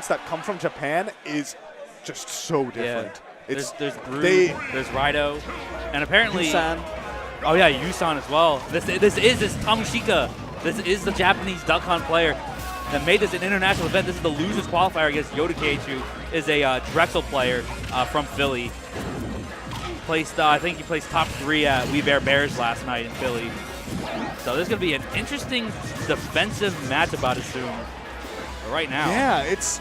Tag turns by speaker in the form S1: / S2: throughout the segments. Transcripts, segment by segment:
S1: talents that come from Japan is just so different.
S2: Yeah. There's Brood, there's Raido, and apparently
S1: Yusan.
S2: Oh yeah, Yusan as well. This is Tamushika. This is the Japanese Duck Hunt player that made this an international event. This is the losers qualifier against Yoda Cage, who is a Drexel player from Philly. Placed, I think he placed top 3 at We Bear Bears last night in Philly. So this is going to be an interesting defensive matchup, I'd assume. But right now.
S1: Yeah, it's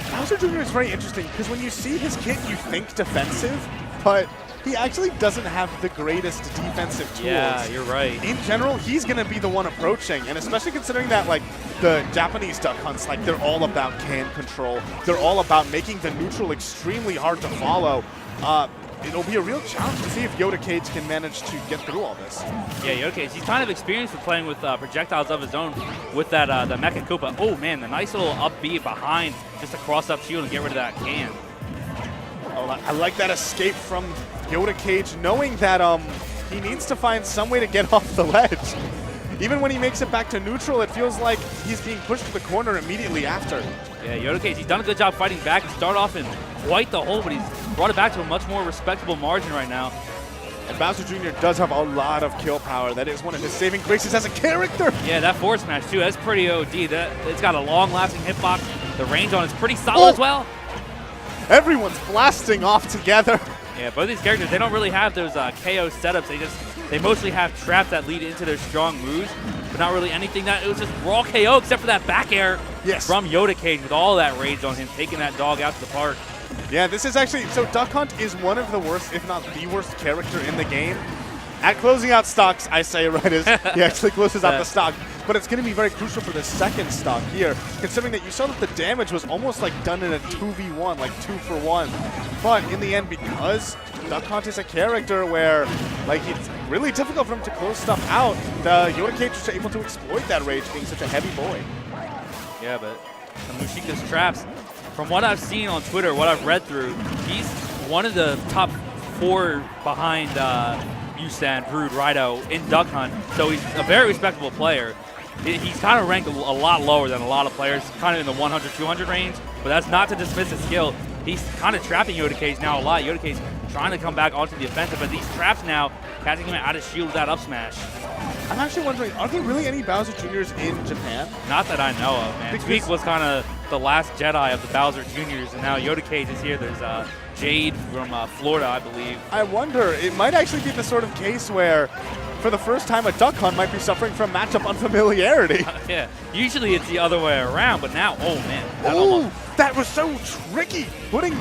S1: Bowser Jr. is very interesting because when you see his kit, you think defensive, but he actually doesn't have the greatest defensive tools.
S2: Yeah, you're right.
S1: In general, he's going to be the one approaching, and especially considering that, like, the Japanese Duck Hunts, like, they're all about can control. They're all about making the neutral extremely hard to follow. It'll be a real challenge to see if Yoda Cage can manage to get through all this.
S2: Yeah, Yoda Cage, he's kind of experienced with playing with projectiles of his own with that the Mecha Koopa. Oh, man, the nice little up B behind just to cross up shield and get rid of that can.
S1: Oh, I like that escape from Yoda Cage, knowing that he needs to find some way to get off the ledge. Even when he makes it back to neutral, it feels like he's being pushed to the corner immediately after.
S2: Yeah, Yoda Cage, he's done a good job fighting back. He started off in quite the hole, but he's brought it back to a much more respectable margin right now.
S1: And Bowser Jr. does have a lot of kill power. That is one of his saving graces as a character.
S2: Yeah, that forward smash, too, that's pretty OD. It's got a long-lasting hitbox. The range on it's pretty solid as well.
S1: Everyone's blasting off together.
S2: Yeah, both these characters, they don't really have those KO setups. They mostly have traps that lead into their strong moves, but not really anything that, it was just raw KO except for that back air from Yoda Cage with all that rage on him, taking that dog out to the park.
S1: Yeah, this is actually, so Duck Hunt is one of the worst, if not the worst character in the game. At closing out stocks, I say right as he actually closes out the stock. But it's going to be very crucial for the second stock here, considering that you saw that the damage was almost like done in a 2v1, like 2-for-1. But in the end, because Duck Hunt is a character where like it's really difficult for him to close stuff out, the Yoda Cage was able to exploit that rage being such a heavy boy.
S2: Yeah, but Tamushika's traps, from what I've seen on Twitter, what I've read through, he's one of the top 4 behind Yusan, Brood, Raido in Duck Hunt, so he's a very respectable player. He's kind of ranked a lot lower than a lot of players, kind of in the 100, 200 range, but that's not to dismiss his skill. He's kind of trapping Yoda Cage now a lot. Yoda Cage trying to come back onto the offensive, but these traps now catching him out of shield with that up smash.
S1: I'm actually wondering, are there really any Bowser Jr.'s in Japan?
S2: Not that I know of, man. Tweak was kind of the last Jedi of the Bowser Jr.'s, and now Yoda Cage is here. There's Jade from Florida, I believe.
S1: I wonder, it might actually be the sort of case where for the first time a Duck Hunt might be suffering from matchup unfamiliarity.
S2: Yeah, usually it's the other way around, but now, oh man.
S1: That was so tricky. Putting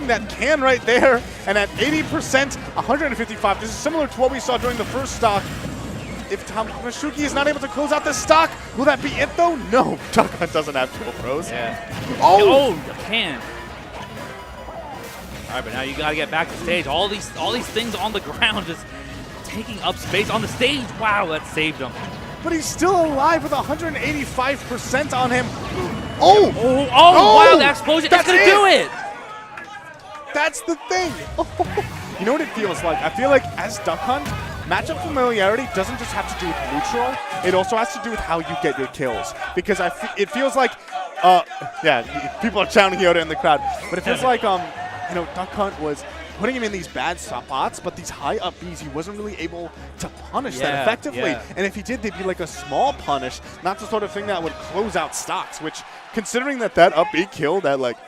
S1: that can right there, and at 80%, 155. This is similar to what we saw during the first stock. If Tamushika is not able to close out this stock, will that be it though? No, Duck Hunt doesn't have dual pros.
S2: Yeah. Oh, the can. All right, but now you got to get back to stage. All these things on the ground just taking up space on the stage. Wow, that saved him.
S1: But he's still alive with 185% on him.
S2: Wow, that explosion. That's going to do it.
S1: That's the thing. You know what it feels like? I feel like as Duck Hunt, matchup familiarity doesn't just have to do with neutral. It also has to do with how you get your kills. Because it feels like, yeah, people are shouting Yoda in the crowd. But it feels like, Duck Hunt was putting him in these bad spots, but these high up Bs, he wasn't really able to punish that effectively. Yeah. And if he did, they'd be like a small punish, not the sort of thing that would close out stocks, which, considering that up B kill, that like,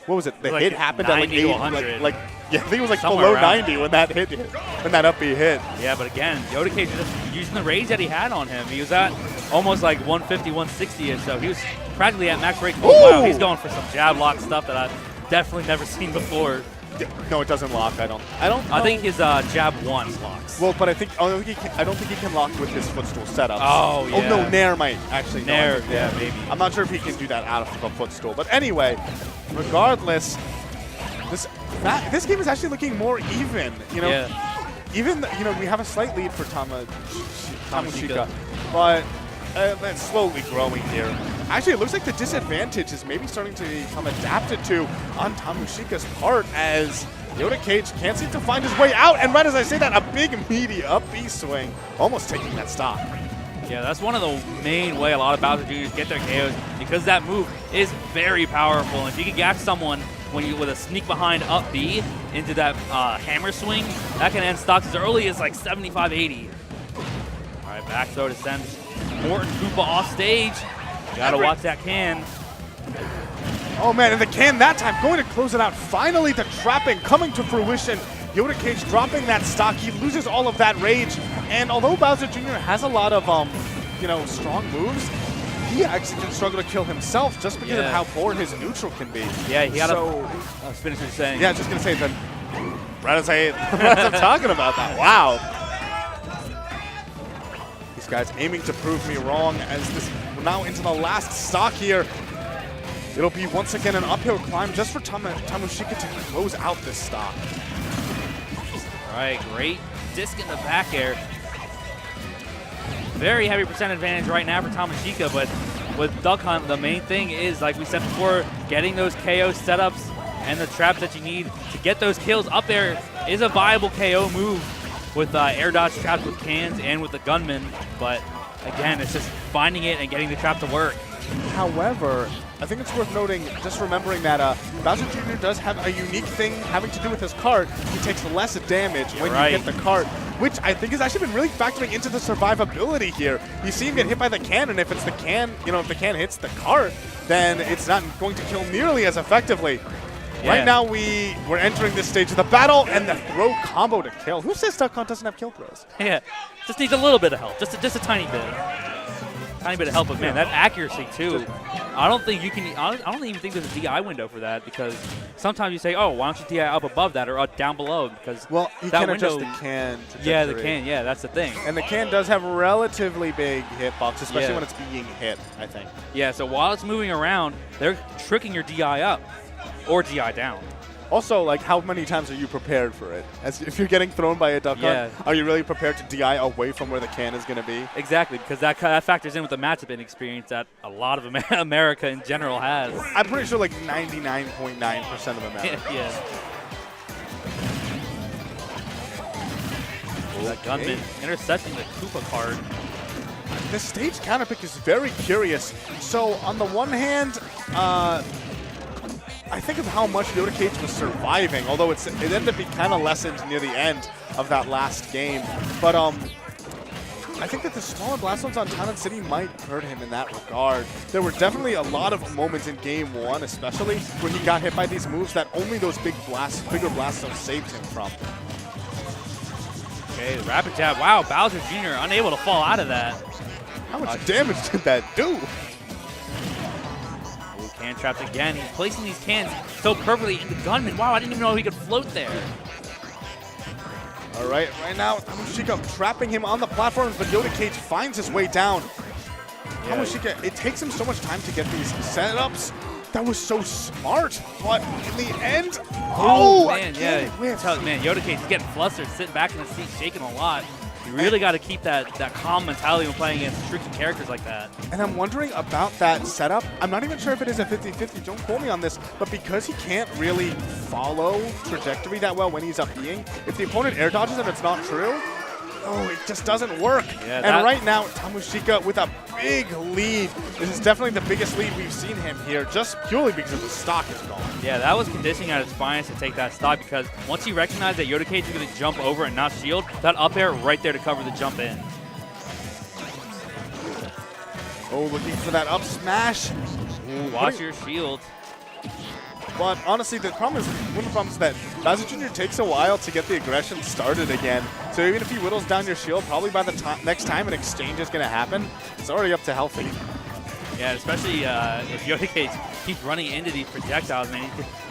S1: what was it? The hit happened at like 80, yeah, I think it was like below 90 when that hit, when that up B hit.
S2: Yeah, but again, Yoda Cage just using the rage that he had on him. He was at almost like 150, 160 or so. He was practically at max rage. Oh, wow, he's going for some jab lock stuff that I've definitely never seen before.
S1: No, it doesn't lock. I don't.
S2: I think his jab 1 locks.
S1: Well, but I don't think he can lock with his footstool setup.
S2: Oh yeah.
S1: Oh no, Nair might actually.
S2: Nair, yeah, maybe.
S1: I'm not sure if he can do that out of a footstool. But anyway, regardless, this game is actually looking more even. Even we have a slight lead for Tamushika, but it's slowly growing here. Actually, it looks like the disadvantage is maybe starting to become adapted to on Tamushika's part as Yoda Cage can't seem to find his way out. And right as I say that, a big meaty up B swing, almost taking that stock.
S2: Yeah, that's one of the main way a lot of Bowser Jr.'s get their KOs, because that move is very powerful. And if you can catch someone with a sneak behind up B into that hammer swing, that can end stocks as early as like 75, 80. All right, back throw to send Morton Koopa off stage. Gotta watch that can.
S1: Oh man, and the can that time going to close it out. Finally, the trapping coming to fruition. Yoda Cage dropping that stock. He loses all of that rage. And although Bowser Jr. has a lot of, strong moves, he actually can struggle to kill himself just because of how poor his neutral can be.
S2: Yeah, he got finish what you're saying.
S1: Yeah, just going to say that right as I'm talking about that. Wow. These guys aiming to prove me wrong as this now into the last stock here. It'll be once again an uphill climb just for Tamushika to close out this stock.
S2: All right, great disc in the back air. Very heavy percent advantage right now for Tamushika, but with Duck Hunt, the main thing is, like we said before, getting those KO setups and the traps that you need to get those kills up there is a viable KO move with air dodge traps with cans and with the gunman. But again, it's just finding it and getting the trap to work.
S1: However, I think it's worth noting, just remembering that Bowser Jr. does have a unique thing having to do with his cart. He takes less damage when you hit the cart, which I think has actually been really factoring into the survivability here. You see him get hit by the can, and if it's the can, if the can hits the cart, then it's not going to kill nearly as effectively. Yeah. Right now, we're entering this stage of the battle, and the throw combo to kill. Who says Duck Hunt doesn't have kill throws?
S2: Yeah, just needs a little bit of help, just a tiny bit. Tiny bit of help, but man, that accuracy too. I don't think you can. I don't even think there's a DI window for that, because sometimes you say, "Oh, why don't you DI up above that or down below?" Because
S1: he
S2: that
S1: can
S2: window,
S1: adjust the can.
S2: Yeah, the can. Yeah, that's the thing.
S1: And the can does have a relatively big hitbox, especially when it's being hit, I think.
S2: Yeah. So while it's moving around, they're tricking your DI up or DI down.
S1: Also, like, how many times are you prepared for it? As if you're getting thrown by a Duck Hunt, are you really prepared to DI away from where the can is going to be?
S2: Exactly, because that factors in with the matchup inexperience that a lot of America in general has.
S1: I'm pretty sure like 99.9% of America.
S2: Yeah. That gunman intercepting the Koopa card.
S1: The stage counter pick is very curious. So on the one hand, I think of how much Yoda Cage was surviving, although it ended up being kind of lessened near the end of that last game. But I think that the smaller blast zones on Town and City might hurt him in that regard. There were definitely a lot of moments in Game 1, especially, where he got hit by these moves that only those bigger blast zones saved him from.
S2: Okay, rapid jab. Wow, Bowser Jr. unable to fall out of that.
S1: How much damage did that do?
S2: Can trapped again. He's placing these cans so perfectly into Gunman. Wow, I didn't even know he could float there.
S1: All right now, Tamushika trapping him on the platforms, but Yoda Cage finds his way down. Yeah. Tamushika, it takes him so much time to get these setups. That was so smart, but in the end,
S2: man, man, Yoda Cage is getting flustered, sitting back in the seat, shaking a lot. You really got to keep that calm mentality when playing against tricky characters like that.
S1: And I'm wondering about that setup. I'm not even sure if it is a 50-50. Don't quote me on this. But because he can't really follow trajectory that well when he's up being, if the opponent air dodges and it's not true, it just doesn't work. Yeah, and right now, Tamushika with a big lead. This is definitely the biggest lead we've seen him here, just purely because the stock is gone.
S2: Yeah, that was conditioning at its finest to take that stock, because once he recognized that Yoda Cage was going to jump over and not shield, that up air right there to cover the jump in.
S1: Oh, looking for that up smash.
S2: Ooh, watch your shield.
S1: But honestly, one of the problems is that Bowser Jr. takes a while to get the aggression started again. So even if he whittles down your shield, probably by the next time an exchange is going to happen, it's already up to healthy.
S2: Yeah, especially if Yoda Cage keeps running into these projectiles, man.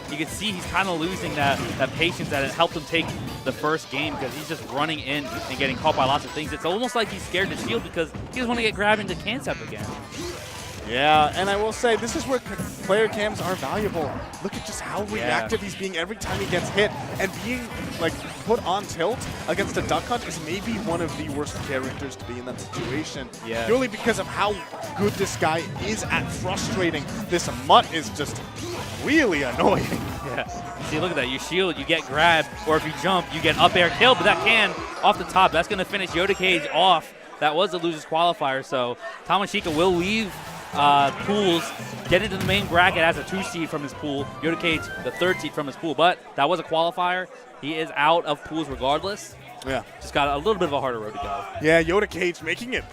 S2: You can see he's kind of losing that patience that helped him take the first game, because he's just running in and getting caught by lots of things. It's almost like he's scared to shield because he doesn't want to get grabbed into can step again.
S1: Yeah, and I will say, this is where player cams are valuable. Look at just how reactive he's being every time he gets hit. And being put on tilt against a Duck Hunt is maybe one of the worst characters to be in that situation. Yeah. Purely because of how good this guy is at frustrating. This Mutt is just really annoying.
S2: Yeah. See, look at that. You shield, you get grabbed, or if you jump, you get up air kill, but that can off the top. That's going to finish Yoda Cage off that was the loser's qualifier. So Tamushika will leave pools, get into the main bracket as a 2 seed from his pool. Yoda Cage, the 3rd seed from his pool. But that was a qualifier. He is out of pools regardless.
S1: Yeah.
S2: Just got a little bit of a harder road to go.
S1: Yeah, Yoda Cage making it